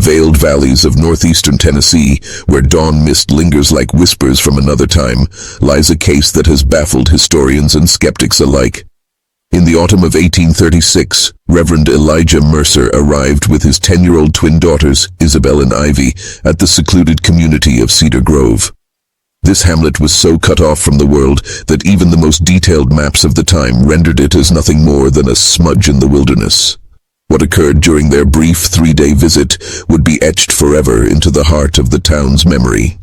veiled valleys of northeastern Tennessee, where dawn mist lingers like whispers from another time, lies a case that has baffled historians and skeptics alike. In the autumn of 1836, Reverend Elijah Mercer arrived with his 10-year-old twin daughters, Isabel and Ivy, at the secluded community of Cedar Grove. This hamlet was so cut off from the world that even the most detailed maps of the time rendered it as nothing more than a smudge in the wilderness. What occurred during their brief 3-day visit would be etched forever into the heart of the town's memory.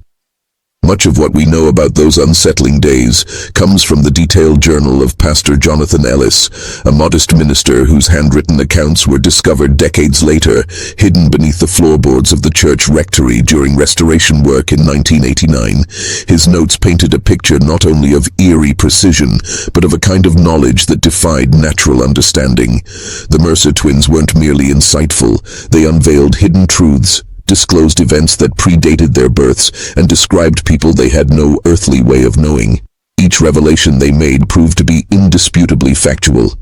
Much of what we know about those unsettling days comes from the detailed journal of Pastor Jonathan Ellis, a modest minister whose handwritten accounts were discovered decades later, hidden beneath the floorboards of the church rectory during restoration work in 1989. His notes painted a picture not only of eerie precision, but of a kind of knowledge that defied natural understanding. The Mercer twins weren't merely insightful, they unveiled hidden truths, disclosed events that predated their births, and described people they had no earthly way of knowing. Each revelation they made proved to be indisputably factual.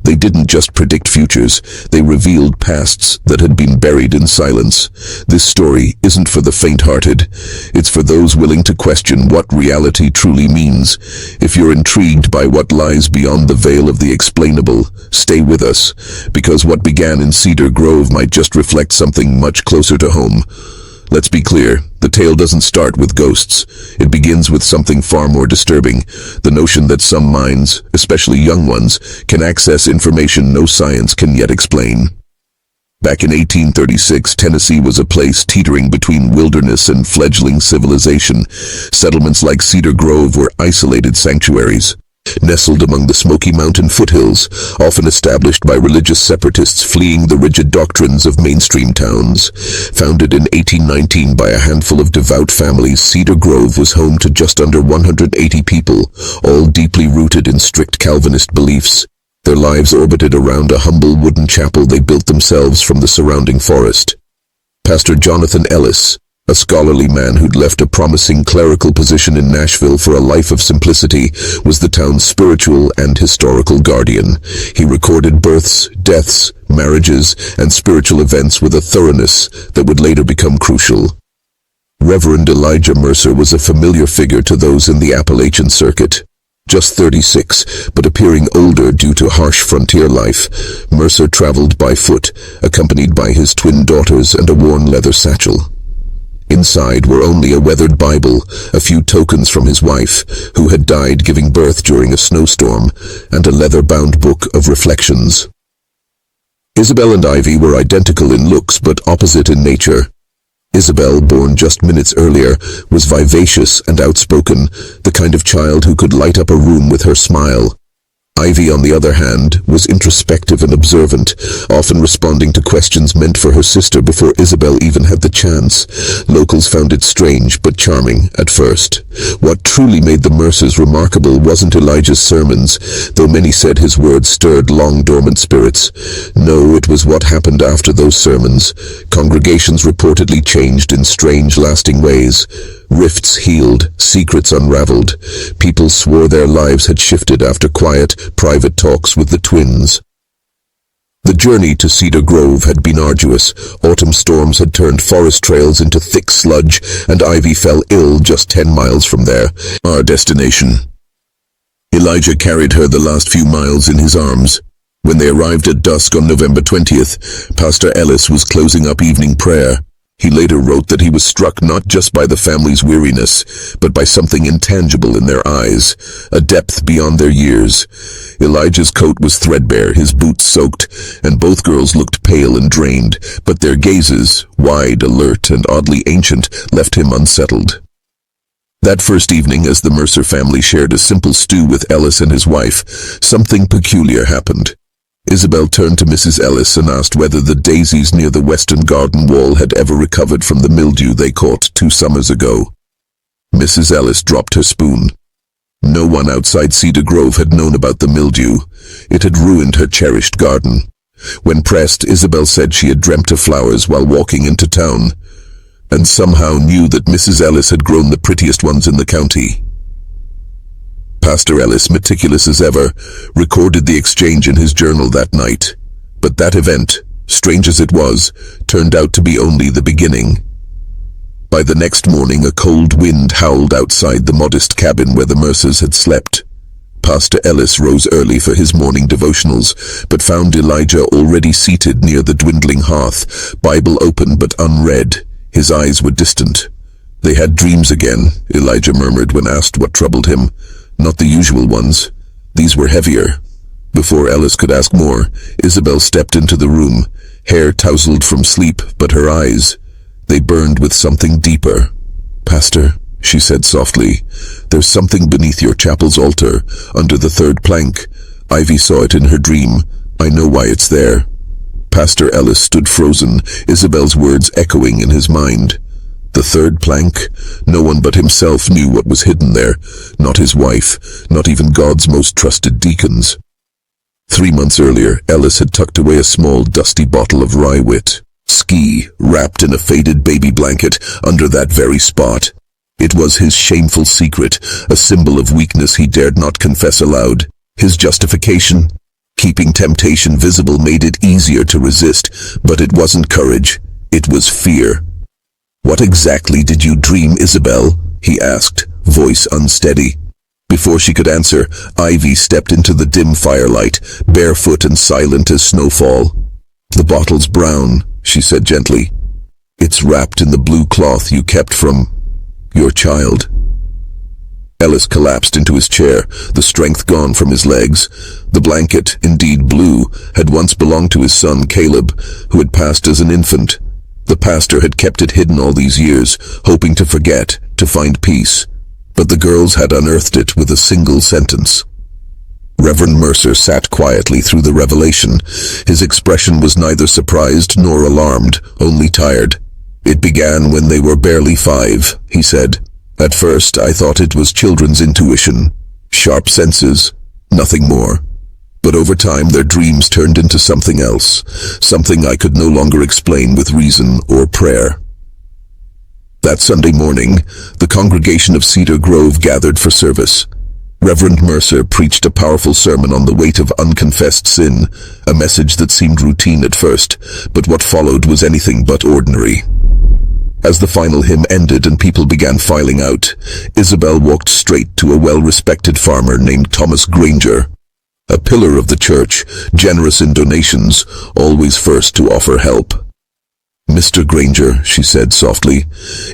They didn't just predict futures, they revealed pasts that had been buried in silence. This story isn't for the faint-hearted. It's for those willing to question what reality truly means. If you're intrigued by what lies beyond the veil of the explainable, stay with us, because what began in Cedar Grove might just reflect something much closer to home. Let's be clear, the tale doesn't start with ghosts. It begins with something far more disturbing, the notion that some minds, especially young ones, can access information no science can yet explain. Back in 1836, Tennessee was a place teetering between wilderness and fledgling civilization. Settlements like Cedar Grove were isolated sanctuaries, nestled among the Smoky Mountain foothills, often established by religious separatists fleeing the rigid doctrines of mainstream towns. Founded in 1819 by a handful of devout families, Cedar Grove was home to just under 180 people, all deeply rooted in strict Calvinist beliefs. Their lives orbited around a humble wooden chapel they built themselves from the surrounding forest. Pastor Jonathan Ellis, a scholarly man who'd left a promising clerical position in Nashville for a life of simplicity, was the town's spiritual and historical guardian. He recorded births, deaths, marriages, and spiritual events with a thoroughness that would later become crucial. Reverend Elijah Mercer was a familiar figure to those in the Appalachian circuit. Just 36, but appearing older due to harsh frontier life, Mercer traveled by foot, accompanied by his twin daughters and a worn leather satchel. Inside were only a weathered Bible, a few tokens from his wife, who had died giving birth during a snowstorm, and a leather-bound book of reflections. Isabel and Ivy were identical in looks but opposite in nature. Isabel, born just minutes earlier, was vivacious and outspoken, the kind of child who could light up a room with her smile. Ivy, on the other hand, was introspective and observant, often responding to questions meant for her sister before Isabel even had the chance. Locals found it strange but charming at first. What truly made the Mercers remarkable wasn't Elijah's sermons, though many said his words stirred long-dormant spirits. No, it was what happened after those sermons. Congregations reportedly changed in strange, lasting ways. Rifts healed, secrets unraveled. People swore their lives had shifted after quiet, private talks with the twins. The journey to Cedar Grove had been arduous. Autumn storms had turned forest trails into thick sludge, and Ivy fell ill just 10 miles from there, our destination. Elijah carried her the last few miles in his arms. When they arrived at dusk on November 20th, Pastor Ellis was closing up evening prayer. He later wrote that he was struck not just by the family's weariness, but by something intangible in their eyes, a depth beyond their years. Elijah's coat was threadbare, his boots soaked, and both girls looked pale and drained, but their gazes, wide, alert, and oddly ancient, left him unsettled. That first evening, as the Mercer family shared a simple stew with Ellis and his wife, something peculiar happened. Isabel turned to Mrs. Ellis and asked whether the daisies near the western garden wall had ever recovered from the mildew they caught 2 summers ago. Mrs. Ellis dropped her spoon. No one outside Cedar Grove had known about the mildew. It had ruined her cherished garden. When pressed, Isabel said she had dreamt of flowers while walking into town, and somehow knew that Mrs. Ellis had grown the prettiest ones in the county. Pastor Ellis, meticulous as ever, recorded the exchange in his journal that night. But that event, strange as it was, turned out to be only the beginning. By the next morning, a cold wind howled outside the modest cabin where the Mercers had slept. Pastor Ellis rose early for his morning devotionals, but found Elijah already seated near the dwindling hearth, Bible open but unread. His eyes were distant. "They had dreams again," Elijah murmured when asked what troubled him. "Not the usual ones. These were heavier." Before Ellis could ask more, Isabel stepped into the room, hair tousled from sleep, but her eyes, they burned with something deeper. "Pastor," she said softly, "there's something beneath your chapel's altar, under the third plank. Ivy saw it in her dream. I know why it's there." Pastor Ellis stood frozen, Isabel's words echoing in his mind. The third plank? No one but himself knew what was hidden there. Not his wife, not even God's most trusted deacons. 3 months earlier, Ellis had tucked away a small, dusty bottle of rye wit, ski, wrapped in a faded baby blanket under that very spot. It was his shameful secret, a symbol of weakness he dared not confess aloud. His justification? Keeping temptation visible made it easier to resist, but it wasn't courage. It was fear. "What exactly did you dream, Isabel?" he asked, voice unsteady. Before she could answer, Ivy stepped into the dim firelight, barefoot and silent as snowfall. "The bottle's brown," she said gently. "It's wrapped in the blue cloth you kept from your child." Ellis collapsed into his chair, the strength gone from his legs. The blanket, indeed blue, had once belonged to his son Caleb, who had passed as an infant. The pastor had kept it hidden all these years, hoping to forget, to find peace. But the girls had unearthed it with a single sentence. Reverend Mercer sat quietly through the revelation. His expression was neither surprised nor alarmed, only tired. "It began when they were barely 5, he said. "At first I thought it was children's intuition, sharp senses, nothing more. But over time their dreams turned into something else, something I could no longer explain with reason or prayer." That Sunday morning, the congregation of Cedar Grove gathered for service. Reverend Mercer preached a powerful sermon on the weight of unconfessed sin, a message that seemed routine at first, but what followed was anything but ordinary. As the final hymn ended and people began filing out, Isabel walked straight to a well-respected farmer named Thomas Granger. A pillar of the church, generous in donations, always first to offer help. "Mr. Granger," she said softly,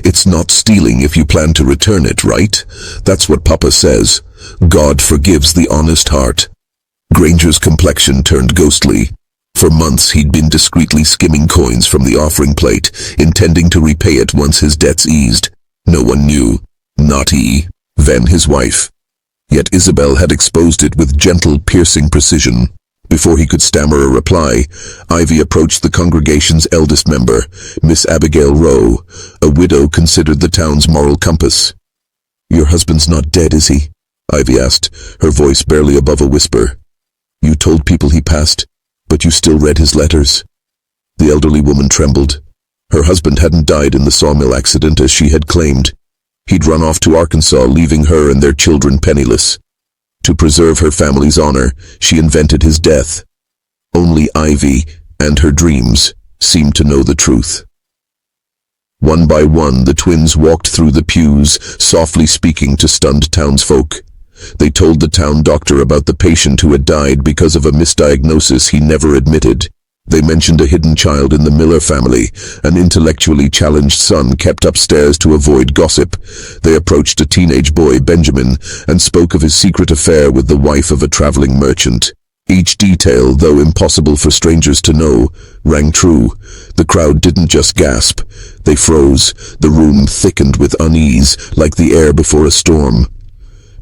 "it's not stealing if you plan to return it, right? That's what Papa says. God forgives the honest heart." Granger's complexion turned ghostly. For months he'd been discreetly skimming coins from the offering plate, intending to repay it once his debts eased. No one knew, not he, then his wife. Yet Isabel had exposed it with gentle, piercing precision. Before he could stammer a reply, Ivy approached the congregation's eldest member, Miss Abigail Rowe, a widow considered the town's moral compass. "Your husband's not dead, is he?" Ivy asked, her voice barely above a whisper. "You told people he passed, but you still read his letters." The elderly woman trembled. Her husband hadn't died in the sawmill accident as she had claimed. He'd run off to Arkansas, leaving her and their children penniless. To preserve her family's honor, she invented his death. Only Ivy, and her dreams, seemed to know the truth. One by one, the twins walked through the pews, softly speaking to stunned townsfolk. They told the town doctor about the patient who had died because of a misdiagnosis he never admitted. They mentioned a hidden child in the Miller family, an intellectually challenged son kept upstairs to avoid gossip. They approached a teenage boy, Benjamin, and spoke of his secret affair with the wife of a traveling merchant. Each detail, though impossible for strangers to know, rang true. The crowd didn't just gasp. They froze. The room thickened with unease, like the air before a storm.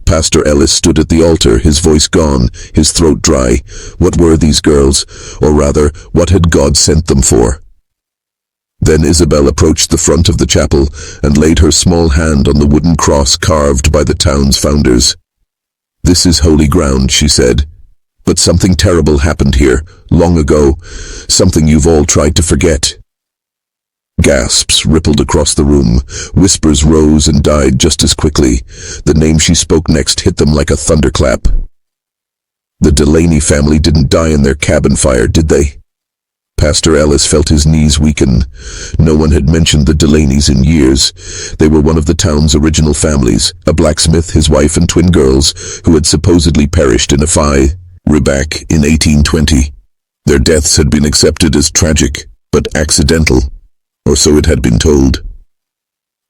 Pastor Ellis stood at the altar, his voice gone, his throat dry. What were these girls? Or rather, what had God sent them for? Then Isabel approached the front of the chapel and laid her small hand on the wooden cross carved by the town's founders. "This is holy ground," she said. "But something terrible happened here, long ago, something you've all tried to forget." Gasps rippled across the room. Whispers rose and died just as quickly. The name she spoke next hit them like a thunderclap. "The Delaney family didn't die in their cabin fire, did they?" Pastor Ellis felt his knees weaken. No one had mentioned the Delaneys in years. They were one of the town's original families, a blacksmith, his wife and twin girls, who had supposedly perished in a fire back in 1820. Their deaths had been accepted as tragic, but accidental, or so it had been told.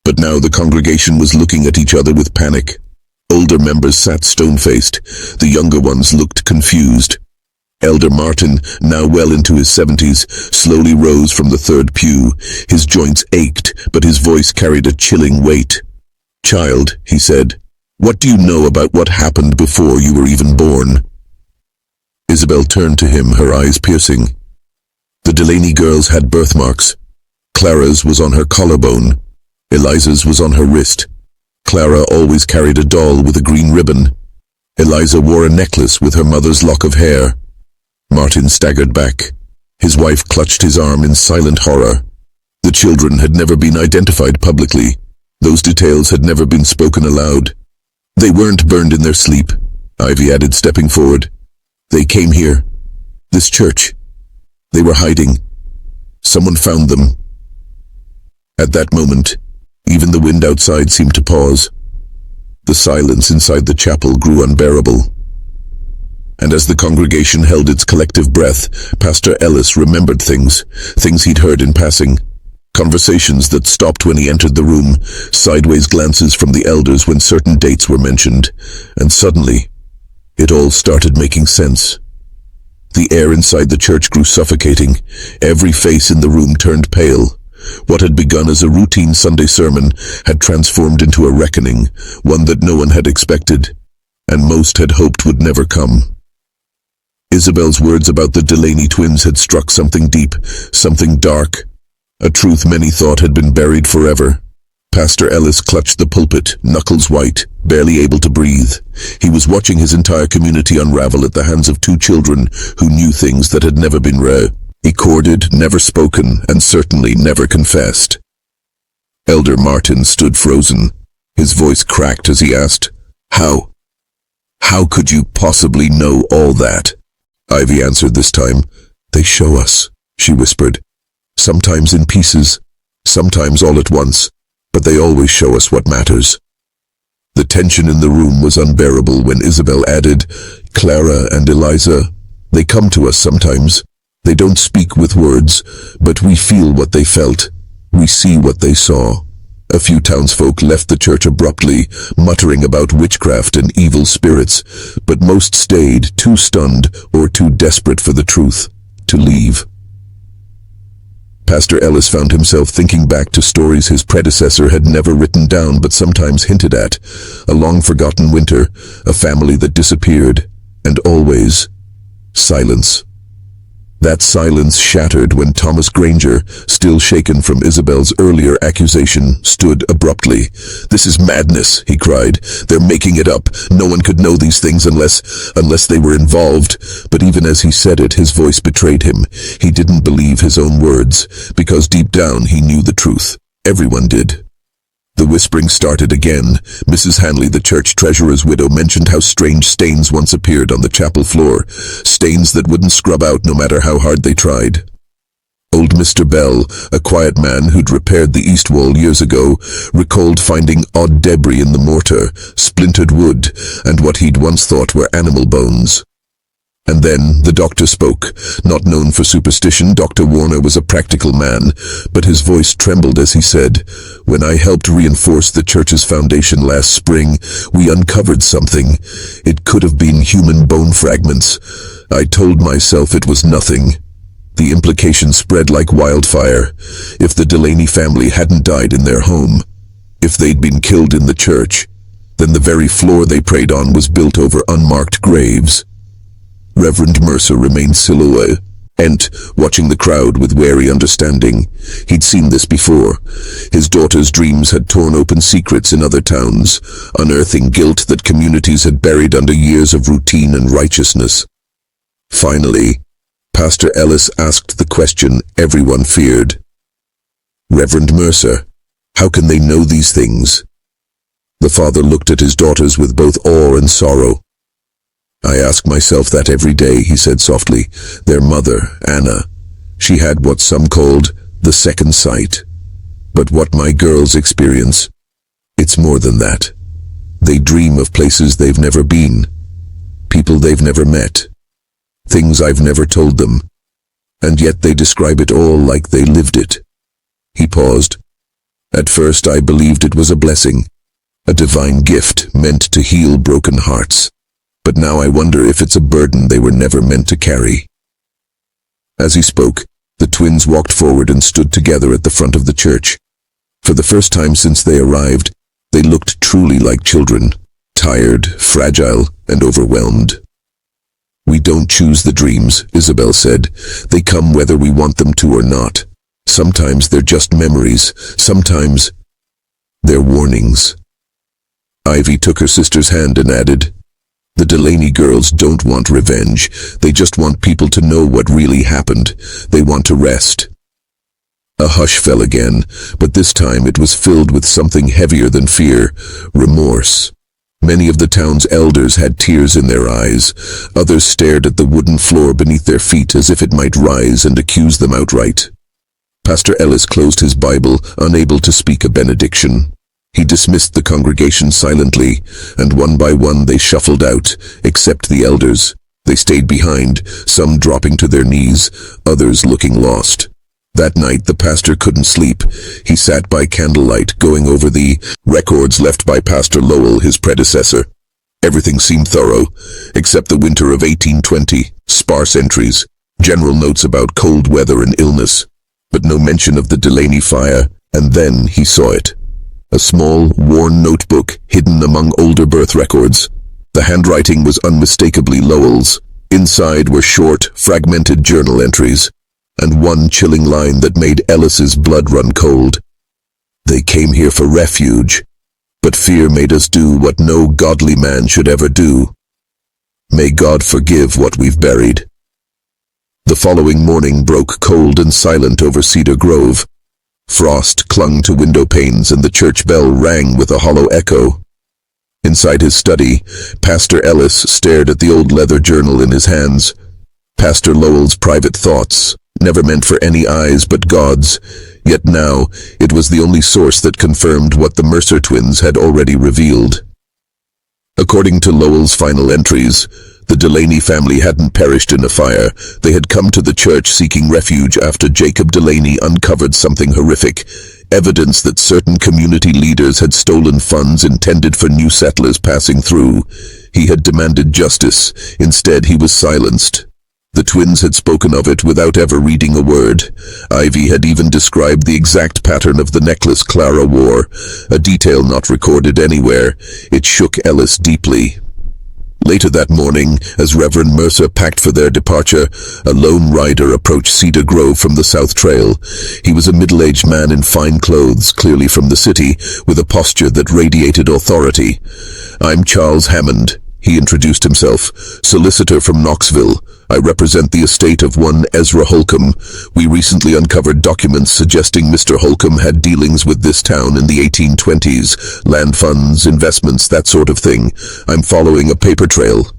But now the congregation was looking at each other with panic. Older members sat stone-faced. The younger ones looked confused. Elder Martin, now well into his 70s, slowly rose from the third pew. His joints ached, but his voice carried a chilling weight. "Child," he said, "what do you know about what happened before you were even born?" Isabel turned to him, her eyes piercing. The Delaney girls had birthmarks. Clara's was on her collarbone. Eliza's was on her wrist. Clara always carried a doll with a green ribbon. Eliza wore a necklace with her mother's lock of hair. Martin staggered back. His wife clutched his arm in silent horror. The children had never been identified publicly. Those details had never been spoken aloud. "They weren't burned in their sleep," Ivy added, stepping forward. "They came here. This church. They were hiding. Someone found them." At that moment, even the wind outside seemed to pause. The silence inside the chapel grew unbearable. And as the congregation held its collective breath, Pastor Ellis remembered things he'd heard in passing. Conversations that stopped when he entered the room, sideways glances from the elders when certain dates were mentioned, and suddenly, it all started making sense. The air inside the church grew suffocating. Every face in the room turned pale. What had begun as a routine Sunday sermon had transformed into a reckoning, one that no one had expected, and most had hoped would never come. Isabel's words about the Delaney twins had struck something deep, something dark, a truth many thought had been buried forever. Pastor Ellis clutched the pulpit, knuckles white, barely able to breathe. He was watching his entire community unravel at the hands of two children who knew things that had never been recorded, never spoken, and certainly never confessed. Elder Martin stood frozen. His voice cracked as he asked, How could you possibly know all that?" Ivy answered this time. "They show us," she whispered. "Sometimes in pieces, sometimes all at once, but they always show us what matters." The tension in the room was unbearable when Isabel added, "Clara and Eliza, they come to us sometimes. They don't speak with words, but we feel what they felt. We see what they saw." A few townsfolk left the church abruptly, muttering about witchcraft and evil spirits, but most stayed, too stunned or too desperate for the truth to leave. Pastor Ellis found himself thinking back to stories his predecessor had never written down but sometimes hinted at. A long-forgotten winter, a family that disappeared, and always silence. That silence shattered when Thomas Granger, still shaken from Isabel's earlier accusation, stood abruptly. "This is madness," he cried. "They're making it up. No one could know these things unless they were involved." But even as he said it, his voice betrayed him. He didn't believe his own words, because deep down he knew the truth. Everyone did. The whispering started again. Mrs. Hanley, the church treasurer's widow, mentioned how strange stains once appeared on the chapel floor, stains that wouldn't scrub out no matter how hard they tried. Old Mr. Bell, a quiet man who'd repaired the east wall years ago, recalled finding odd debris in the mortar, splintered wood, and what he'd once thought were animal bones. And then the doctor spoke. Not known for superstition, Dr. Warner was a practical man, but his voice trembled as he said, "When I helped reinforce the church's foundation last spring, we uncovered something. It could have been human bone fragments. I told myself it was nothing." The implication spread like wildfire. If the Delaney family hadn't died in their home, if they'd been killed in the church, then the very floor they prayed on was built over unmarked graves. Reverend Mercer remained silhouetted, watching the crowd with wary understanding. He'd seen this before. His daughter's dreams had torn open secrets in other towns, unearthing guilt that communities had buried under years of routine and righteousness. Finally, Pastor Ellis asked the question everyone feared. "Reverend Mercer, how can they know these things?" The father looked at his daughters with both awe and sorrow. "I ask myself that every day," he said softly. "Their mother, Anna, She had what some called the second sight. But what my girls experience, it's more than that. They dream of places they've never been, people they've never met, things I've never told them, and yet they describe it all like they lived it. He paused. At first I believed it was a blessing, a divine gift meant to heal broken hearts, but now I wonder if it's a burden they were never meant to carry. As he spoke, the twins walked forward and stood together at the front of the church. For the first time since they arrived, they looked truly like children, tired, fragile, and overwhelmed. "We don't choose the dreams," Isabel said. "They come whether we want them to or not. Sometimes they're just memories, sometimes they're warnings." Ivy took her sister's hand and added, "The Delaney girls don't want revenge. They just want people to know what really happened. They want to rest." A hush fell again, but this time it was filled with something heavier than fear, remorse. Many of the town's elders had tears in their eyes. Others stared at the wooden floor beneath their feet as if it might rise and accuse them outright. Pastor Ellis closed his Bible, unable to speak a benediction. He dismissed the congregation silently, and one by one they shuffled out, except the elders. They stayed behind, some dropping to their knees, others looking lost. That night the pastor couldn't sleep. He sat by candlelight, going over the records left by Pastor Lowell, his predecessor. Everything seemed thorough, except the winter of 1820, sparse entries, general notes about cold weather and illness, but no mention of the Delaney fire, and then he saw it. A small, worn notebook hidden among older birth records. The handwriting was unmistakably Lowell's. Inside were short, fragmented journal entries, and one chilling line that made Ellis's blood run cold. "They came here for refuge, but fear made us do what no godly man should ever do. May God forgive what we've buried." The following morning broke cold and silent over Cedar Grove. Frost clung to window panes and the church bell rang with a hollow echo. Inside his study, Pastor Ellis stared at the old leather journal in his hands. Pastor Lowell's private thoughts, never meant for any eyes but God's, yet now it was the only source that confirmed what the Mercer twins had already revealed. According to Lowell's final entries, the Delaney family hadn't perished in a fire. They had come to the church seeking refuge after Jacob Delaney uncovered something horrific, evidence that certain community leaders had stolen funds intended for new settlers passing through. He had demanded justice. Instead, he was silenced. The twins had spoken of it without ever reading a word. Ivy had even described the exact pattern of the necklace Clara wore, a detail not recorded anywhere. It shook Ellis deeply. Later that morning, as Reverend Mercer packed for their departure, a lone rider approached Cedar Grove from the South Trail. He was a middle-aged man in fine clothes, clearly from the city, with a posture that radiated authority. "I'm Charles Hammond," he introduced himself, "solicitor from Knoxville. I represent the estate of one Ezra Holcomb. We recently uncovered documents suggesting Mr. Holcomb had dealings with this town in the 1820s, land funds, investments, that sort of thing. I'm following a paper trail."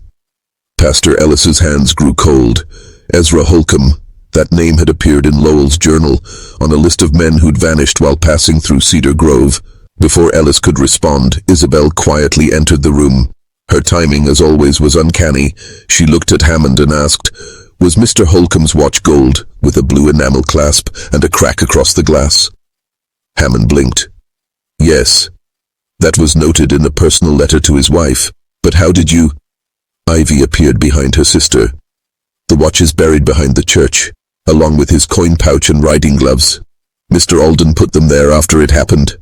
Pastor Ellis's hands grew cold. Ezra Holcomb. That name had appeared in Lowell's journal, on a list of men who'd vanished while passing through Cedar Grove. Before Ellis could respond, Isabel quietly entered the room. Her timing, as always, was uncanny. She looked at Hammond and asked, "Was Mr. Holcomb's watch gold, with a blue enamel clasp and a crack across the glass?" Hammond blinked. "Yes. That was noted in a personal letter to his wife. But how did you—" Ivy appeared behind her sister. "The watch is buried behind the church, along with his coin pouch and riding gloves. Mr. Alden put them there after it happened."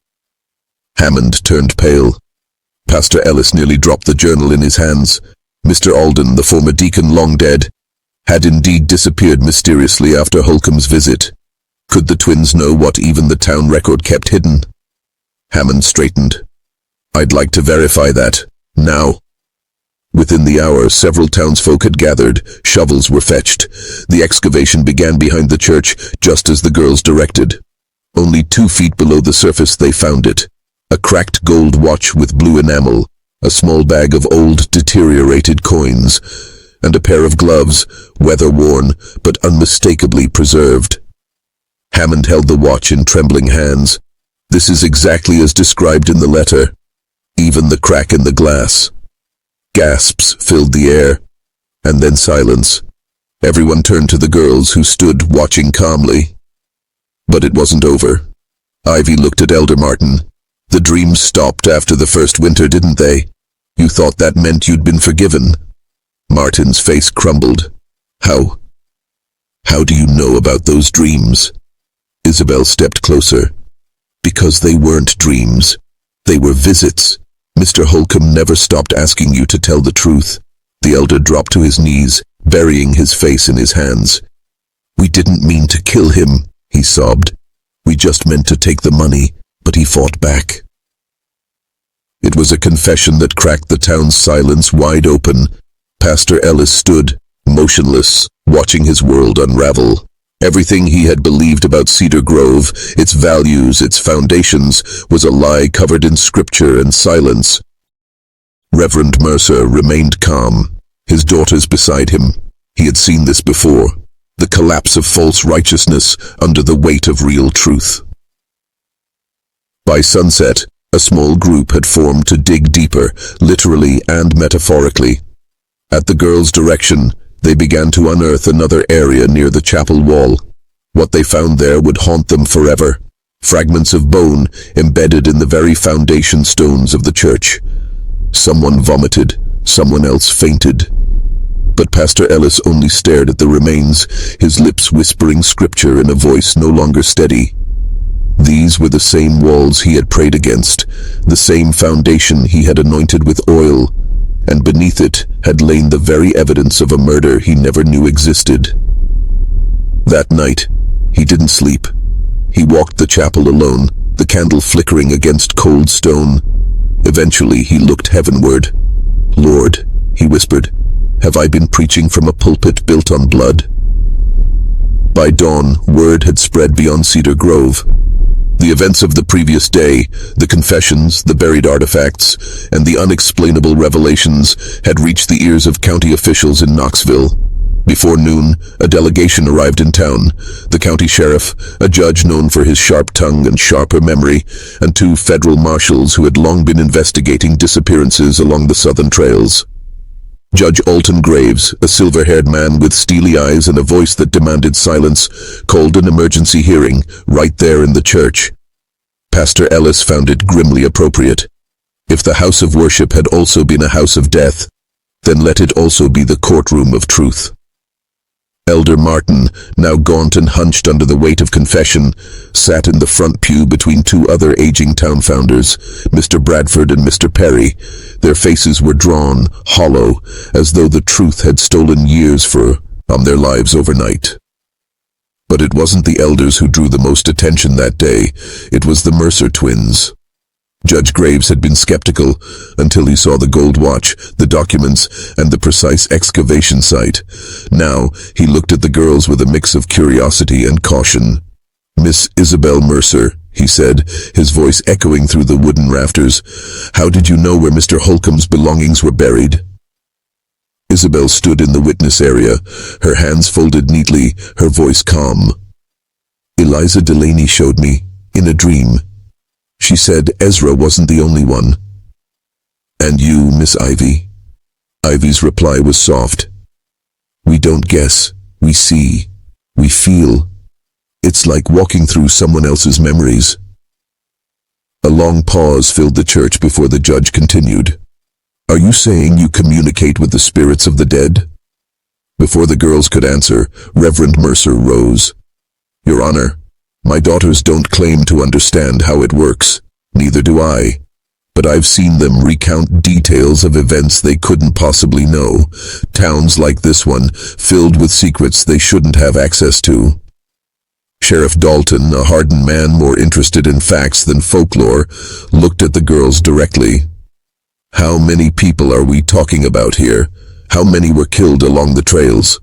Hammond turned pale. Pastor Ellis nearly dropped the journal in his hands. Mr. Alden, the former deacon long dead, had indeed disappeared mysteriously after Holcomb's visit. Could the twins know what even the town record kept hidden? Hammond straightened. "I'd like to verify that, now." Within the hour, several townsfolk had gathered. Shovels were fetched. The excavation began behind the church, just as the girls directed. Only 2 feet below the surface they found it. A cracked gold watch with blue enamel, a small bag of old, deteriorated coins. and a pair of gloves, weather-worn but unmistakably preserved. Hammond held the watch in trembling hands. This is exactly as described in the letter. Even the crack in the glass. Gasps filled the air, and then silence. Everyone turned to the girls, who stood watching calmly. But it wasn't over. Ivy looked at Elder Martin. The dreams stopped after the first winter, didn't they? You thought that meant you'd been forgiven. Martin's face crumbled. How do you know about those dreams? Isabel stepped closer. Because they weren't dreams. They were visits. Mr. Holcomb never stopped asking you to tell the truth. The elder dropped to his knees, burying his face in his hands. We didn't mean to kill him, he sobbed. We just meant to take the money, but he fought back. It was a confession that cracked the town's silence wide open. Pastor Ellis stood, motionless, watching his world unravel. Everything he had believed about Cedar Grove, its values, its foundations, was a lie covered in scripture and silence. Reverend Mercer remained calm, his daughters beside him. He had seen this before, the collapse of false righteousness under the weight of real truth. By sunset, a small group had formed to dig deeper, literally and metaphorically. At the girls' direction, they began to unearth another area near the chapel wall. What they found there would haunt them forever. Fragments of bone embedded in the very foundation stones of the church. Someone vomited, someone else fainted. But Pastor Ellis only stared at the remains, his lips whispering scripture in a voice no longer steady. These were the same walls he had prayed against, the same foundation he had anointed with oil, and beneath it had lain the very evidence of a murder he never knew existed. That night, he didn't sleep. He walked the chapel alone, the candle flickering against cold stone. Eventually, he looked heavenward. Lord, he whispered, have I been preaching from a pulpit built on blood? By dawn, word had spread beyond Cedar Grove. The events of the previous day, the confessions, the buried artifacts, and the unexplainable revelations had reached the ears of county officials in Knoxville. Before noon, a delegation arrived in town. The county sheriff, a judge known for his sharp tongue and sharper memory, and 2 federal marshals who had long been investigating disappearances along the southern trails. Judge Alton Graves, a silver-haired man with steely eyes and a voice that demanded silence, called an emergency hearing right there in the church. Pastor Ellis found it grimly appropriate. If the house of worship had also been a house of death, then let it also be the courtroom of truth. Elder Martin, now gaunt and hunched under the weight of confession, sat in the front pew between 2 other aging town founders, Mr. Bradford and Mr. Perry. Their faces were drawn, hollow, as though the truth had stolen years from their lives overnight. But it wasn't the elders who drew the most attention that day. It was the Mercer twins. Judge Graves had been skeptical until he saw the gold watch, the documents, and the precise excavation site. Now, he looked at the girls with a mix of curiosity and caution. Miss Isabel Mercer, he said, his voice echoing through the wooden rafters, how did you know where Mr. Holcomb's belongings were buried? Isabel stood in the witness area, her hands folded neatly, her voice calm. Eliza Delaney showed me, in a dream. She said Ezra wasn't the only one. And you, Miss Ivy? Ivy's reply was soft. We don't guess, we see, we feel. It's like walking through someone else's memories. A long pause filled the church before the judge continued. Are you saying you communicate with the spirits of the dead? Before the girls could answer, Reverend Mercer rose. Your Honor, my daughters don't claim to understand how it works, neither do I. But I've seen them recount details of events they couldn't possibly know, towns like this one, filled with secrets they shouldn't have access to. Sheriff Dalton, a hardened man more interested in facts than folklore, looked at the girls directly. How many people are we talking about here? How many were killed along the trails?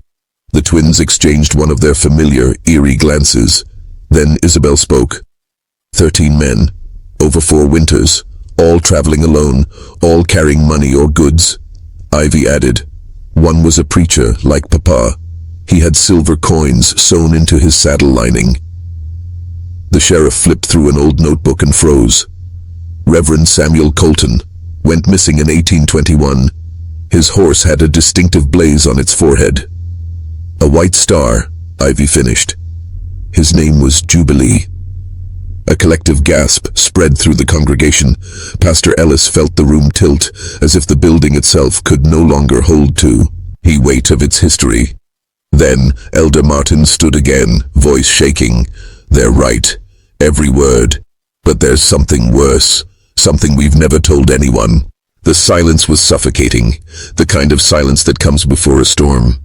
The twins exchanged one of their familiar, eerie glances. Then Isabel spoke. 13 men, over 4 winters, all traveling alone, all carrying money or goods. Ivy added, One was a preacher, like Papa. He had silver coins sewn into his saddle lining. The sheriff flipped through an old notebook and froze. Reverend Samuel Colton went missing in 1821. His horse had a distinctive blaze on its forehead. A white star, Ivy finished. His name was Jubilee. A collective gasp spread through the congregation. Pastor Ellis felt the room tilt, as if the building itself could no longer hold the weight of its history. Then Elder Martin stood again, voice shaking. "They're right, every word. But there's something worse, something we've never told anyone." The silence was suffocating, the kind of silence that comes before a storm.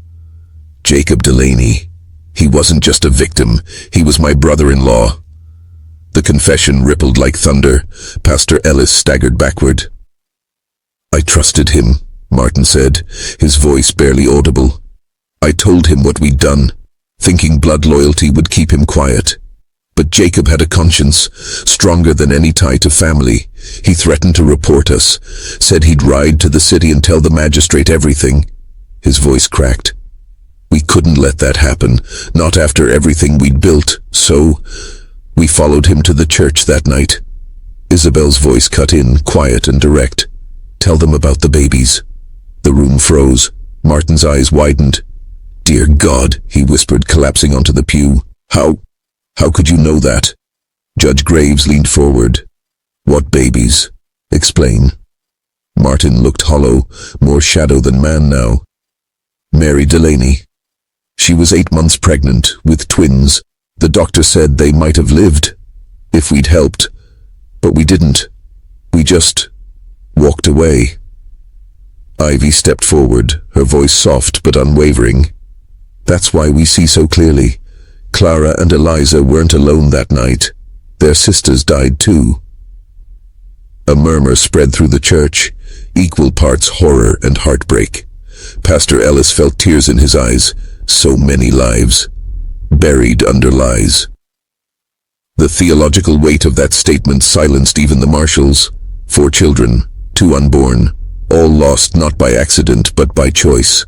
Jacob Delaney. He wasn't just a victim, he was my brother-in-law. The confession rippled like thunder. Pastor Ellis staggered backward. "I trusted him," Martin said, his voice barely audible. "I told him what we'd done, thinking blood loyalty would keep him quiet. But Jacob had a conscience, stronger than any tie to family. He threatened to report us, said he'd ride to the city and tell the magistrate everything." His voice cracked. "We couldn't let that happen, not after everything we'd built, so we followed him to the church that night." Isabel's voice cut in, quiet and direct. "Tell them about the babies." The room froze. Martin's eyes widened. "Dear God," he whispered, collapsing onto the pew. How could you know that?" Judge Graves leaned forward. "What babies? Explain." Martin looked hollow, more shadow than man now. "Mary Delaney. She was 8 months pregnant, with twins. The doctor said they might have lived, if we'd helped. But we didn't. We just walked away." Ivy stepped forward, her voice soft but unwavering. "That's why we see so clearly. Clara and Eliza weren't alone that night. Their sisters died too." A murmur spread through the church, equal parts horror and heartbreak. Pastor Ellis felt tears in his eyes. So many lives, buried under lies. The theological weight of that statement silenced even the marshals. 4 children, 2 unborn, all lost not by accident but by choice.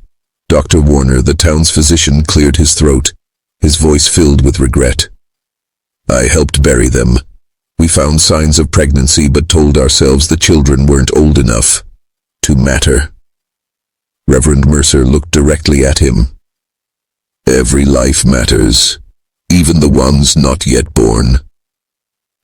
Dr. Warner, the town's physician, cleared his throat, his voice filled with regret. "I helped bury them. We found signs of pregnancy but told ourselves the children weren't old enough to matter." Reverend Mercer looked directly at him. "Every life matters, even the ones not yet born."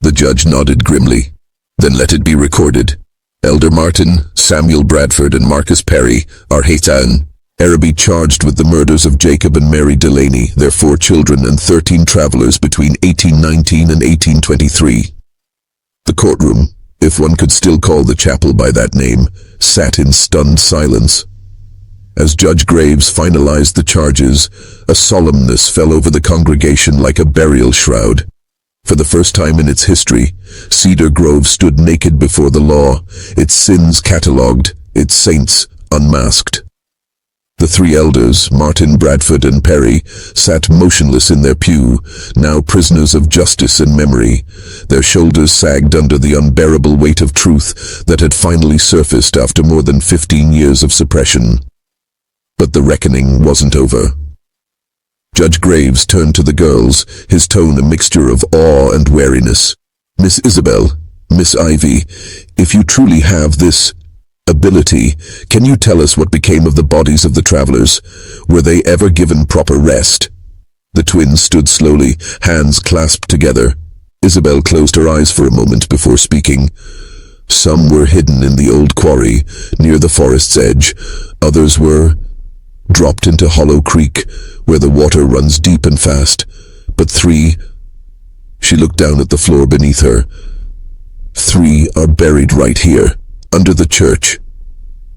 The judge nodded grimly. "Then let it be recorded. Elder Martin, Samuel Bradford, and Marcus Perry are Haytan Araby charged with the murders of Jacob and Mary Delaney, their 4 children and 13 travelers between 1819 and 1823. The courtroom, if one could still call the chapel by that name, sat in stunned silence. As Judge Graves finalized the charges, a solemnness fell over the congregation like a burial shroud. For the first time in its history, Cedar Grove stood naked before the law, its sins catalogued, its saints unmasked. The 3 elders, Martin, Bradford, and Perry, sat motionless in their pew, now prisoners of justice and memory. Their shoulders sagged under the unbearable weight of truth that had finally surfaced after more than 15 years of suppression. But the reckoning wasn't over. Judge Graves turned to the girls, his tone a mixture of awe and wariness. "Miss Isabel, Miss Ivy, if you truly have this ability, can you tell us what became of the bodies of the travelers? Were they ever given proper rest?" The twins stood slowly, hands clasped together. Isabel closed her eyes for a moment before speaking. "Some were hidden in the old quarry, near the forest's edge. Others were dropped into Hollow Creek, where the water runs deep and fast. But 3, she looked down at the floor beneath her, 3 are buried right here, under the church."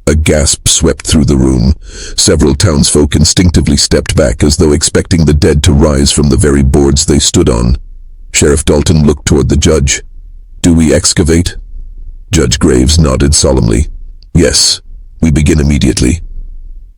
A gasp swept through the room. Several townsfolk instinctively stepped back as though expecting the dead to rise from the very boards they stood on. Sheriff Dalton looked toward the judge. "Do we excavate?" Judge Graves nodded solemnly. "Yes, we begin immediately."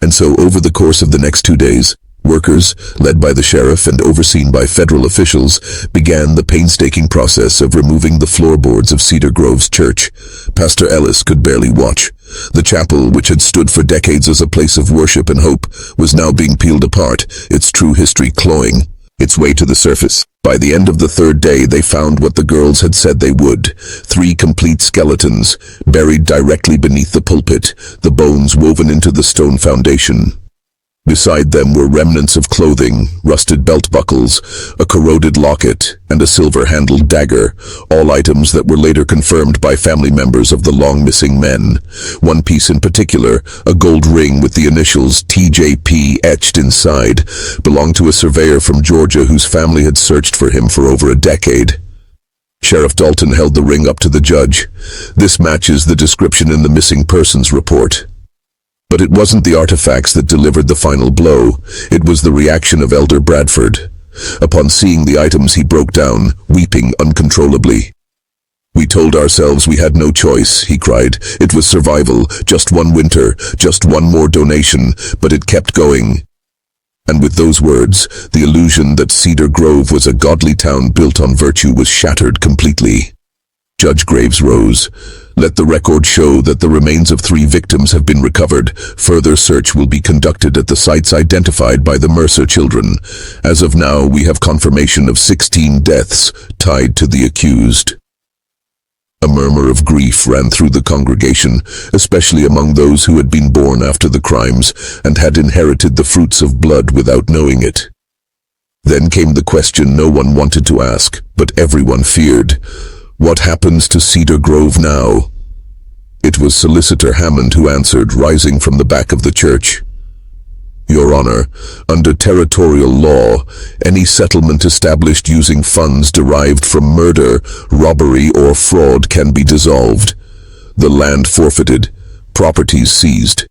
And so over the course of the next 2 days, workers, led by the sheriff and overseen by federal officials, began the painstaking process of removing the floorboards of Cedar Grove's church. Pastor Ellis could barely watch. The chapel, which had stood for decades as a place of worship and hope, was now being peeled apart, its true history clawing its way to the surface. By the end of the third day, they found what the girls had said they would. 3 complete skeletons, buried directly beneath the pulpit, the bones woven into the stone foundation. Beside them were remnants of clothing, rusted belt buckles, a corroded locket, and a silver-handled dagger, all items that were later confirmed by family members of the long-missing men. One piece in particular, a gold ring with the initials TJP etched inside, belonged to a surveyor from Georgia whose family had searched for him for over a decade. Sheriff Dalton held the ring up to the judge. "This matches the description in the missing persons report." But it wasn't the artifacts that delivered the final blow. It was the reaction of Elder Bradford. Upon seeing the items, he broke down, weeping uncontrollably. "We told ourselves we had no choice," he cried. "It was survival, just one winter, just one more donation, but it kept going." And with those words, the illusion that Cedar Grove was a godly town built on virtue was shattered completely. Judge Graves rose. "Let the record show that the remains of 3 victims have been recovered. Further search will be conducted at the sites identified by the Mercer children. As of now, we have confirmation of 16 deaths tied to the accused." A murmur of grief ran through the congregation, especially among those who had been born after the crimes and had inherited the fruits of blood without knowing it. Then came the question no one wanted to ask, but everyone feared. What happens to Cedar Grove now? It was Solicitor Hammond who answered, rising from the back of the church. "Your Honor, under territorial law, any settlement established using funds derived from murder, robbery, or fraud can be dissolved. The land forfeited, properties seized."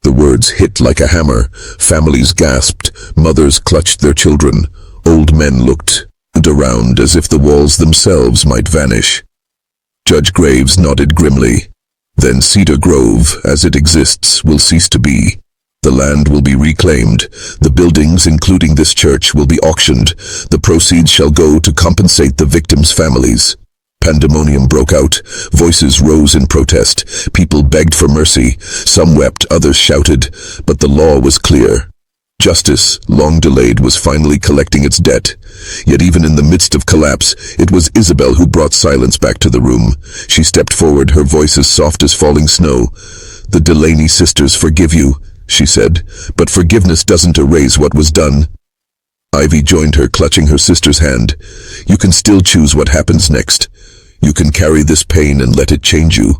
The words hit like a hammer. Families gasped, mothers clutched their children, old men looked around as if the walls themselves might vanish. Judge Graves nodded grimly. "Then Cedar Grove, as it exists, will cease to be. The land will be reclaimed. The buildings, including this church, will be auctioned. The proceeds shall go to compensate the victims' families." Pandemonium broke out. Voices rose in protest. People begged for mercy. Some wept, others shouted. But the law was clear. Justice, long delayed, was finally collecting its debt. Yet even in the midst of collapse, it was Isabel who brought silence back to the room. She stepped forward, her voice as soft as falling snow. "The Delaney sisters forgive you," she said, "but forgiveness doesn't erase what was done." Ivy joined her, clutching her sister's hand. "You can still choose what happens next. You can carry this pain and let it change you,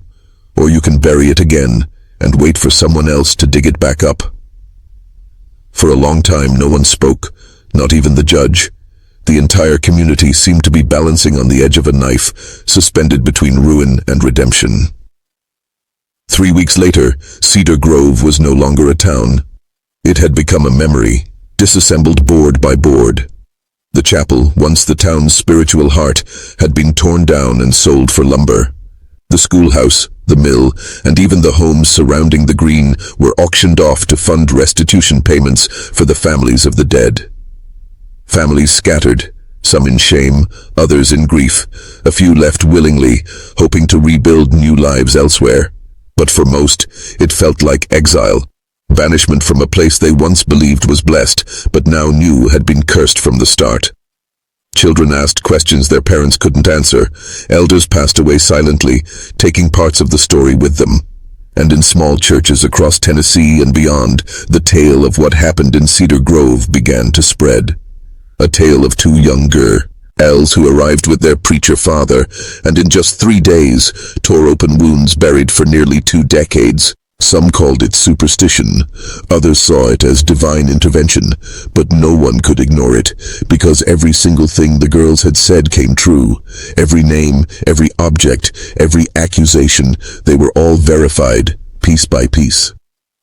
or you can bury it again and wait for someone else to dig it back up." For a long time, no one spoke, not even the judge. The entire community seemed to be balancing on the edge of a knife, suspended between ruin and redemption. 3 weeks later, Cedar Grove was no longer a town. It had become a memory, disassembled board by board. The chapel, once the town's spiritual heart, had been torn down and sold for lumber. The schoolhouse, the mill, and even the homes surrounding the green were auctioned off to fund restitution payments for the families of the dead. Families scattered, some in shame, others in grief. A few left willingly, hoping to rebuild new lives elsewhere. But for most, it felt like exile, banishment from a place they once believed was blessed, but now knew had been cursed from the start. Children asked questions their parents couldn't answer. Elders passed away silently, taking parts of the story with them. And in small churches across Tennessee and beyond, the tale of what happened in Cedar Grove began to spread. A tale of 2 young girls who arrived with their preacher father, and in just 3 days, tore open wounds buried for nearly 2 decades. Some called it superstition, others saw it as divine intervention, but no one could ignore it, because every single thing the girls had said came true. Every name, every object, every accusation, they were all verified, piece by piece.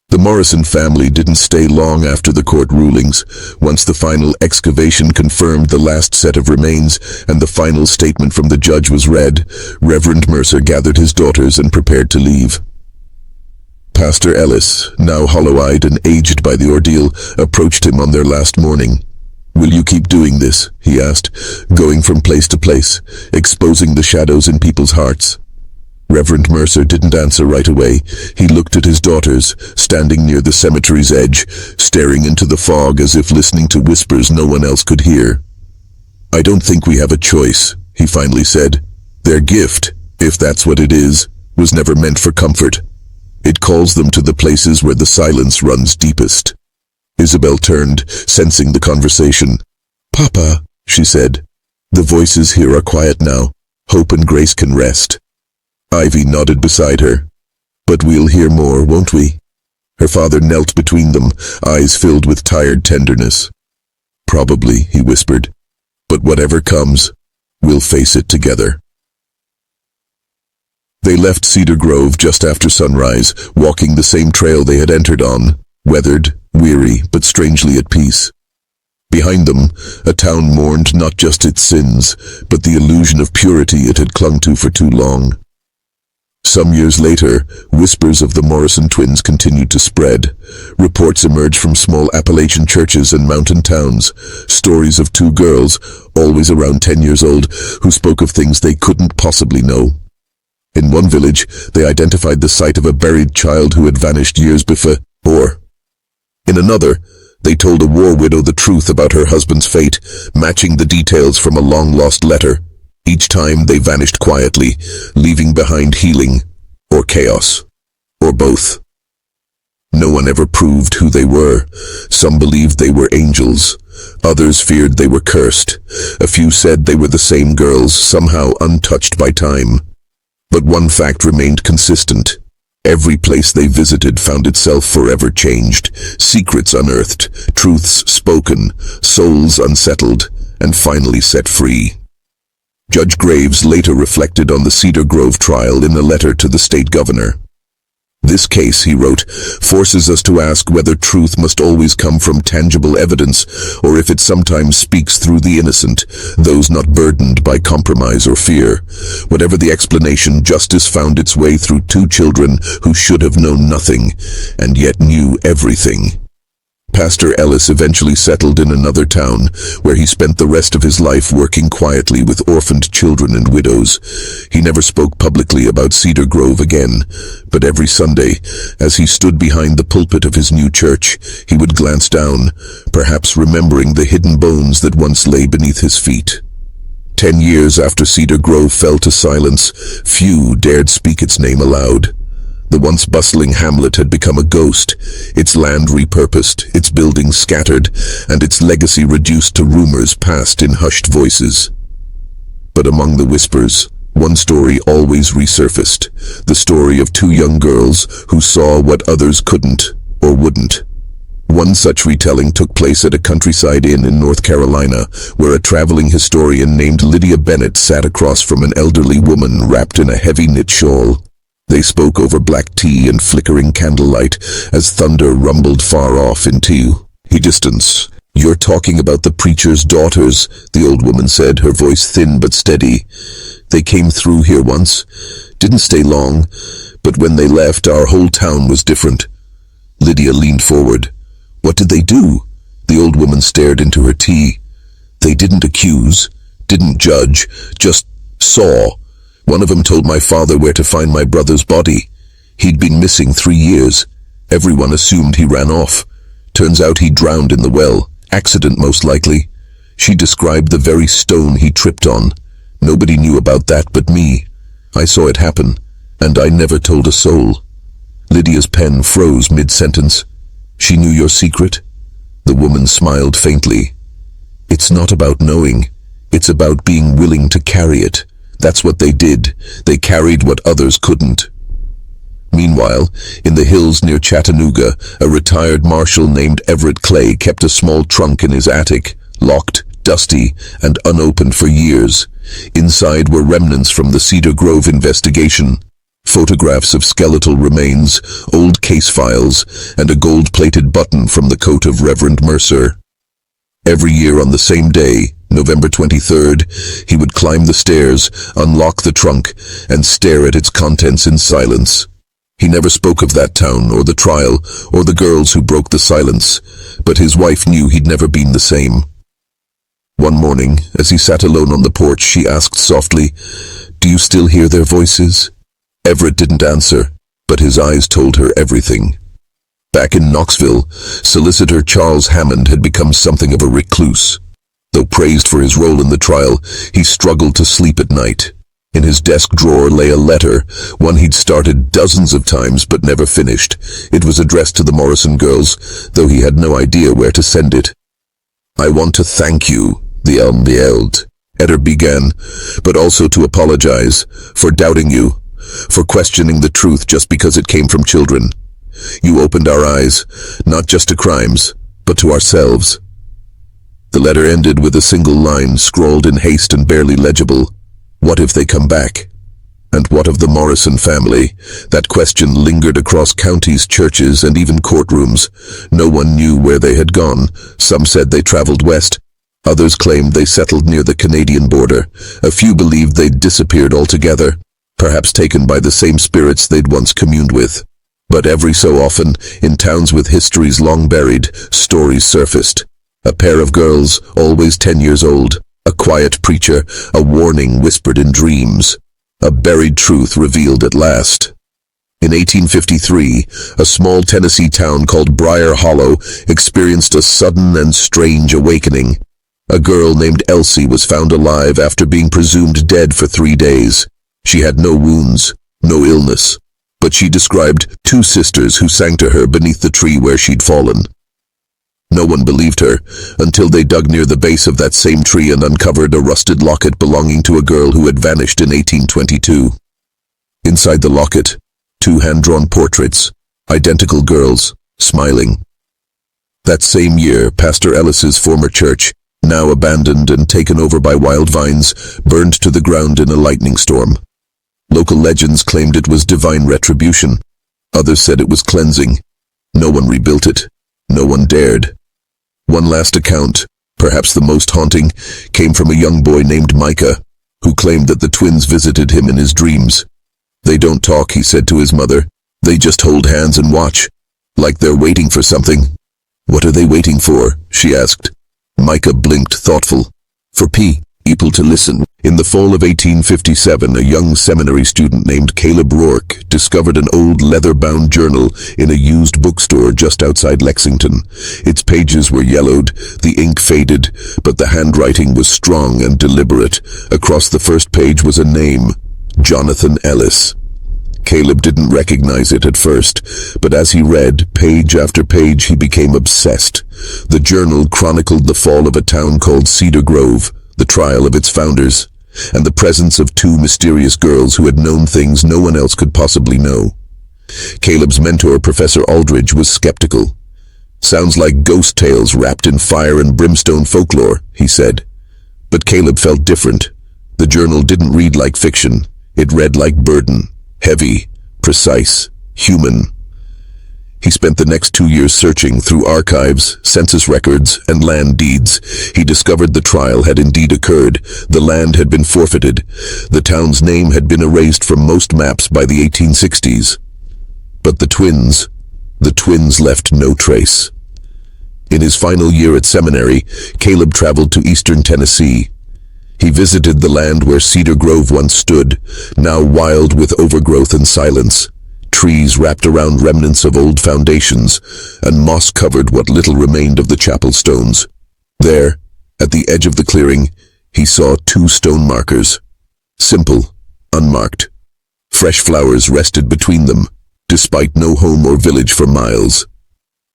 The Morrison family didn't stay long after the court rulings. Once the final excavation confirmed the last set of remains and the final statement from the judge was read, Reverend Mercer gathered his daughters and prepared to leave. Pastor Ellis, now hollow-eyed and aged by the ordeal, approached him on their last morning. "Will you keep doing this?" he asked, "going from place to place, exposing the shadows in people's hearts?" Reverend Mercer didn't answer right away. He looked at his daughters, standing near the cemetery's edge, staring into the fog as if listening to whispers no one else could hear. "I don't think we have a choice," he finally said. "Their gift, if that's what it is, was never meant for comfort. It calls them to the places where the silence runs deepest." Isabel turned, sensing the conversation. "Papa," she said, "the voices here are quiet now. Hope and Grace can rest." Ivy nodded beside her. "But we'll hear more, won't we?" Her father knelt between them, eyes filled with tired tenderness. "Probably," he whispered. "But whatever comes, we'll face it together." They left Cedar Grove just after sunrise, walking the same trail they had entered on, weathered, weary, but strangely at peace. Behind them, a town mourned not just its sins, but the illusion of purity it had clung to for too long. Some years later, whispers of the Morrison twins continued to spread. Reports emerged from small Appalachian churches and mountain towns, stories of two girls, always around 10 years old, who spoke of things they couldn't possibly know. In one village, they identified the site of a buried child who had vanished years before. In another, they told a war widow the truth about her husband's fate, matching the details from a long-lost letter. Each time they vanished quietly, leaving behind healing, or chaos, or both. No one ever proved who they were. Some believed they were angels. Others feared they were cursed. A few said they were the same girls, somehow untouched by time. But one fact remained consistent. Every place they visited found itself forever changed, secrets unearthed, truths spoken, souls unsettled, and finally set free. Judge Graves later reflected on the Cedar Grove trial in a letter to the state governor. "This case," he wrote, "forces us to ask whether truth must always come from tangible evidence, or if it sometimes speaks through the innocent, those not burdened by compromise or fear. Whatever the explanation, justice found its way through two children who should have known nothing, and yet knew everything." Pastor Ellis eventually settled in another town, where he spent the rest of his life working quietly with orphaned children and widows. He never spoke publicly about Cedar Grove again, but every Sunday, as he stood behind the pulpit of his new church, he would glance down, perhaps remembering the hidden bones that once lay beneath his feet. 10 years after Cedar Grove fell to silence, few dared speak its name aloud. The once bustling hamlet had become a ghost, its land repurposed, its buildings scattered, and its legacy reduced to rumors passed in hushed voices. But among the whispers, one story always resurfaced, the story of two young girls who saw what others couldn't or wouldn't. One such retelling took place at a countryside inn in North Carolina, where a traveling historian named Lydia Bennett sat across from an elderly woman wrapped in a heavy knit shawl. They spoke over black tea and flickering candlelight as thunder rumbled far off into the distance. "You're talking about the preacher's daughters," the old woman said, her voice thin but steady. "They came through here once, didn't stay long, but when they left, our whole town was different." Lydia leaned forward. "What did they do?" The old woman stared into her tea. "They didn't accuse, didn't judge, just saw. One of them told my father where to find my brother's body. He'd been missing 3 years. Everyone assumed he ran off. Turns out he drowned in the well. Accident, most likely. She described the very stone he tripped on. Nobody knew about that but me. I saw it happen, and I never told a soul." Lydia's pen froze mid-sentence. "She knew your secret?" The woman smiled faintly. "It's not about knowing. It's about being willing to carry it. That's what they did. They carried what others couldn't." Meanwhile, in the hills near Chattanooga, a retired marshal named Everett Clay kept a small trunk in his attic, locked, dusty, and unopened for years. Inside were remnants from the Cedar Grove investigation, photographs of skeletal remains, old case files, and a gold-plated button from the coat of Reverend Mercer. Every year on the same day, November 23rd, he would climb the stairs, unlock the trunk, and stare at its contents in silence. He never spoke of that town, or the trial, or the girls who broke the silence, but his wife knew he'd never been the same. One morning, as he sat alone on the porch, she asked softly, "Do you still hear their voices?" Everett didn't answer, but his eyes told her everything. Back in Knoxville, Solicitor Charles Hammond had become something of a recluse. Though praised for his role in the trial, he struggled to sleep at night. In his desk drawer lay a letter, one he'd started dozens of times but never finished. It was addressed to the Morrison girls, though he had no idea where to send it. "I want to thank you," the unveiled Eder began, "but also to apologize for doubting you, for questioning the truth just because it came from children. You opened our eyes, not just to crimes, but to ourselves." The letter ended with a single line, scrawled in haste and barely legible. What if they come back? And what of the Morrison family? That question lingered across counties, churches, and even courtrooms. No one knew where they had gone. Some said they traveled west. Others claimed they settled near the Canadian border. A few believed they'd disappeared altogether, perhaps taken by the same spirits they'd once communed with. But every so often, in towns with histories long buried, stories surfaced. A pair of girls, always 10 years old, a quiet preacher, a warning whispered in dreams. A buried truth revealed at last. In 1853, a small Tennessee town called Briar Hollow experienced a sudden and strange awakening. A girl named Elsie was found alive after being presumed dead for 3 days. She had no wounds, no illness, but she described 2 sisters who sang to her beneath the tree where she'd fallen. No one believed her, until they dug near the base of that same tree and uncovered a rusted locket belonging to a girl who had vanished in 1822. Inside the locket, 2 hand-drawn portraits, identical girls, smiling. That same year, Pastor Ellis's former church, now abandoned and taken over by wild vines, burned to the ground in a lightning storm. Local legends claimed it was divine retribution. Others said it was cleansing. No one rebuilt it. No one dared. One last account, perhaps the most haunting, came from a young boy named Micah, who claimed that the twins visited him in his dreams. "They don't talk," he said to his mother. "They just hold hands and watch, like they're waiting for something." "What are they waiting for?" she asked. Micah blinked, thoughtful. "For people to listen." In the fall of 1857, a young seminary student named Caleb Rourke discovered an old leather-bound journal in a used bookstore just outside Lexington. Its pages were yellowed, the ink faded, but the handwriting was strong and deliberate. Across the first page was a name, Jonathan Ellis. Caleb didn't recognize it at first, but as he read, page after page, he became obsessed. The journal chronicled the fall of a town called Cedar Grove, the trial of its founders, and the presence of 2 mysterious girls who had known things no one else could possibly know. Caleb's mentor, Professor Aldridge, was skeptical. "Sounds like ghost tales wrapped in fire and brimstone folklore," he said. But Caleb felt different. The journal didn't read like fiction. It read like burden, heavy, precise, human. He spent the next 2 years searching through archives, census records, and land deeds. He discovered the trial had indeed occurred. The land had been forfeited. The town's name had been erased from most maps by the 1860s. But the twins left no trace. In his final year at seminary, Caleb traveled to eastern Tennessee. He visited the land where Cedar Grove once stood, now wild with overgrowth and silence. Trees wrapped around remnants of old foundations, and moss covered what little remained of the chapel stones. There, at the edge of the clearing, he saw 2 stone markers. Simple, unmarked. Fresh flowers rested between them, despite no home or village for miles.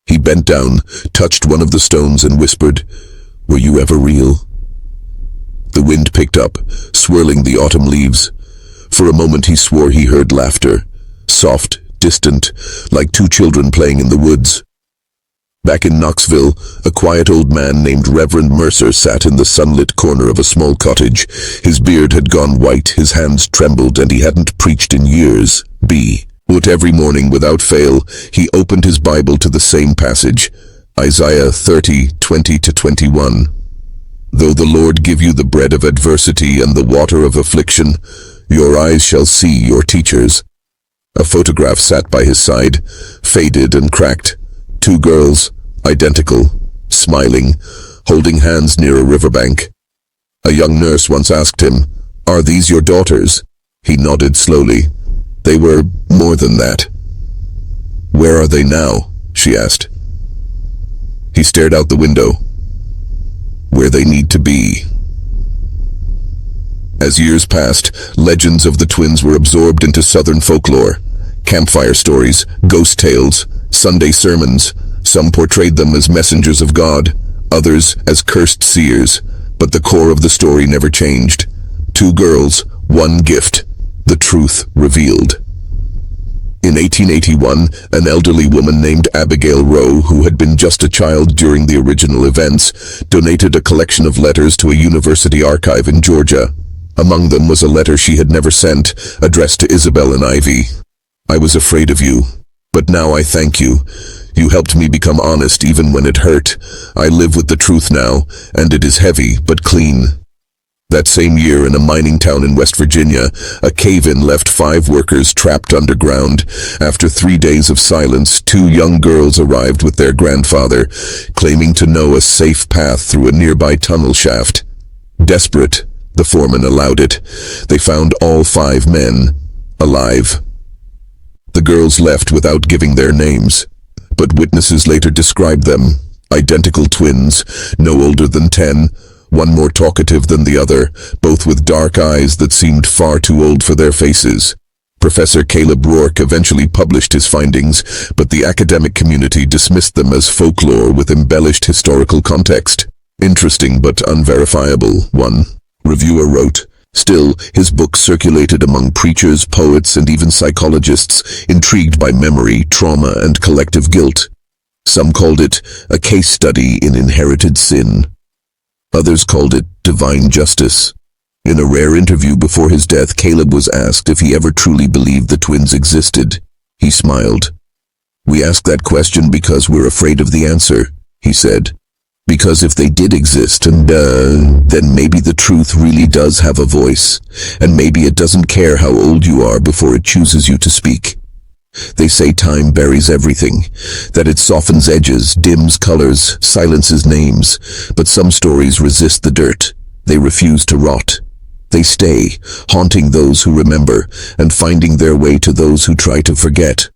He bent down, touched one of the stones, and whispered, "Were you ever real?" The wind picked up, swirling the autumn leaves. For a moment he swore he heard laughter. Soft, distant, like 2 children playing in the woods. Back in Knoxville, a quiet old man named Reverend Mercer sat in the sunlit corner of a small cottage. His beard had gone white, his hands trembled, and he hadn't preached in years. But every morning, without fail, he opened his Bible to the same passage, Isaiah 30:20-21. "Though the Lord give you the bread of adversity and the water of affliction, your eyes shall see your teachers." A photograph sat by his side, faded and cracked. 2 girls, identical, smiling, holding hands near a riverbank. A young nurse once asked him, "Are these your daughters?" He nodded slowly. They were more than that. "Where are they now?" she asked. He stared out the window. "Where they need to be." As years passed, legends of the twins were absorbed into Southern folklore. Campfire stories, ghost tales, Sunday sermons. Some portrayed them as messengers of God, others as cursed seers, but the core of the story never changed. Two girls, one gift, the truth revealed. In 1881, an elderly woman named Abigail Rowe, who had been just a child during the original events, donated a collection of letters to a university archive in Georgia. Among them was a letter she had never sent, addressed to Isabel and Ivy. "I was afraid of you, but now I thank you. You helped me become honest even when it hurt. I live with the truth now, and it is heavy but clean." That same year, in a mining town in West Virginia, a cave-in left 5 workers trapped underground. After 3 days of silence, 2 young girls arrived with their grandfather, claiming to know a safe path through a nearby tunnel shaft. Desperate, the foreman allowed it. They found all 5 men alive. The girls left without giving their names, but witnesses later described them. Identical twins, no older than 10, one more talkative than the other, both with dark eyes that seemed far too old for their faces. Professor Caleb Rourke eventually published his findings, but the academic community dismissed them as folklore with embellished historical context. Interesting but unverifiable, one reviewer wrote. Still, his book circulated among preachers, poets, and even psychologists intrigued by memory, trauma, and collective guilt. Some called it a case study in inherited sin. Others called it divine justice. In a rare interview before his death, Caleb was asked if he ever truly believed the twins existed. He smiled. "We ask that question because we're afraid of the answer," he said. "Because if they did exist, then maybe the truth really does have a voice, and maybe it doesn't care how old you are before it chooses you to speak. They say time buries everything, that it softens edges, dims colors, silences names, but some stories resist the dirt. They refuse to rot. They stay, haunting those who remember, and finding their way to those who try to forget."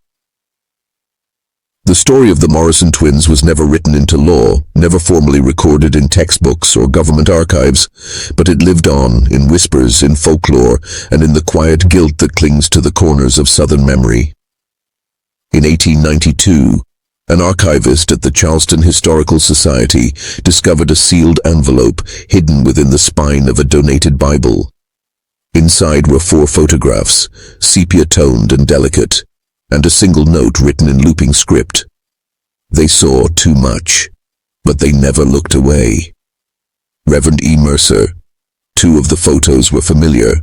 The story of the Morrison twins was never written into law, never formally recorded in textbooks or government archives, but it lived on in whispers, in folklore, and in the quiet guilt that clings to the corners of Southern memory. In 1892, an archivist at the Charleston Historical Society discovered a sealed envelope hidden within the spine of a donated Bible. Inside were 4 photographs, sepia-toned and delicate, and a single note written in looping script. They saw too much, but they never looked away. Reverend E. Mercer. 2 of the photos were familiar,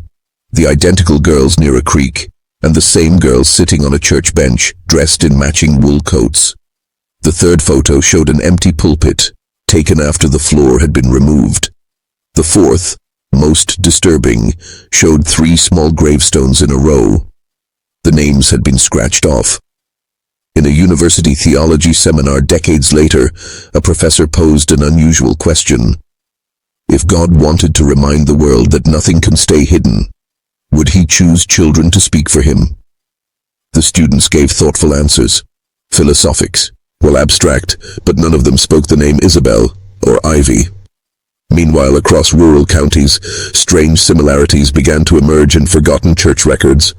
the identical girls near a creek, and the same girl sitting on a church bench, dressed in matching wool coats. The 3rd photo showed an empty pulpit, taken after the floor had been removed. The 4th, most disturbing, showed 3 small gravestones in a row. The names had been scratched off. In a university theology seminar decades later, a professor posed an unusual question. If God wanted to remind the world that nothing can stay hidden, would he choose children to speak for him? The students gave thoughtful answers. Philosophics, well, abstract, but none of them spoke the name Isabel or Ivy. Meanwhile, across rural counties, strange similarities began to emerge in forgotten church records.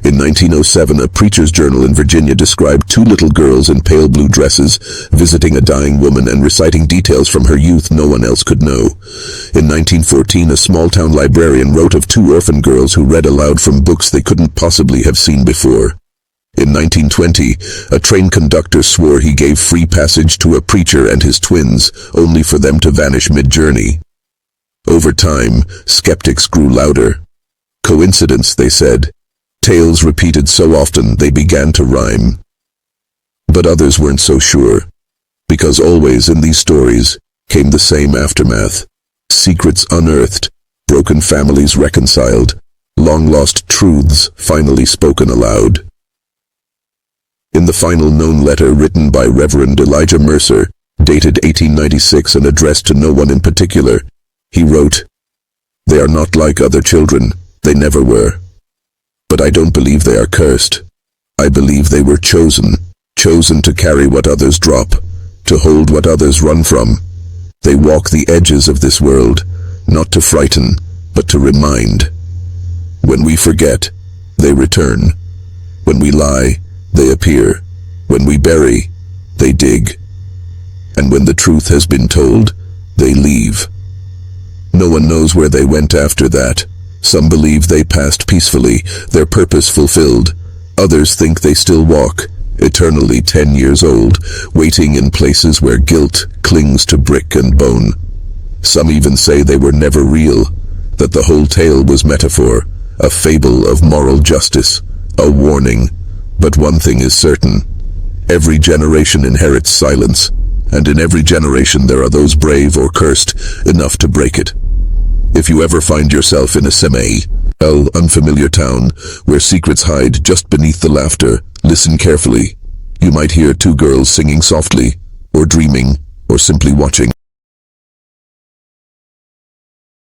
In 1907, a preacher's journal in Virginia described 2 little girls in pale blue dresses visiting a dying woman and reciting details from her youth no one else could know. In 1914, a small-town librarian wrote of 2 orphan girls who read aloud from books they couldn't possibly have seen before. In 1920, a train conductor swore he gave free passage to a preacher and his twins, only for them to vanish mid-journey. Over time, skeptics grew louder. Coincidence, they said. Tales repeated so often they began to rhyme. But others weren't so sure, because always in these stories came the same aftermath. Secrets unearthed, broken families reconciled, long-lost truths finally spoken aloud. In the final known letter written by Reverend Elijah Mercer, dated 1896 and addressed to no one in particular, he wrote, "They are not like other children, they never were. But I don't believe they are cursed. I believe they were chosen to carry what others drop, to hold what others run from. They walk the edges of this world, not to frighten, but to remind. When we forget, they return. When we lie, they appear. When we bury, they dig. And when the truth has been told, they leave. No one knows where they went after that. Some believe they passed peacefully, their purpose fulfilled. Others think they still walk, eternally 10 years old, waiting in places where guilt clings to brick and bone. Some even say they were never real, that the whole tale was metaphor, a fable of moral justice, a warning. But one thing is certain. Every generation inherits silence, and in every generation there are those brave or cursed enough to break it. If you ever find yourself in a unfamiliar town where secrets hide just beneath the laughter, listen carefully. You might hear two girls singing softly, or dreaming, or simply watching.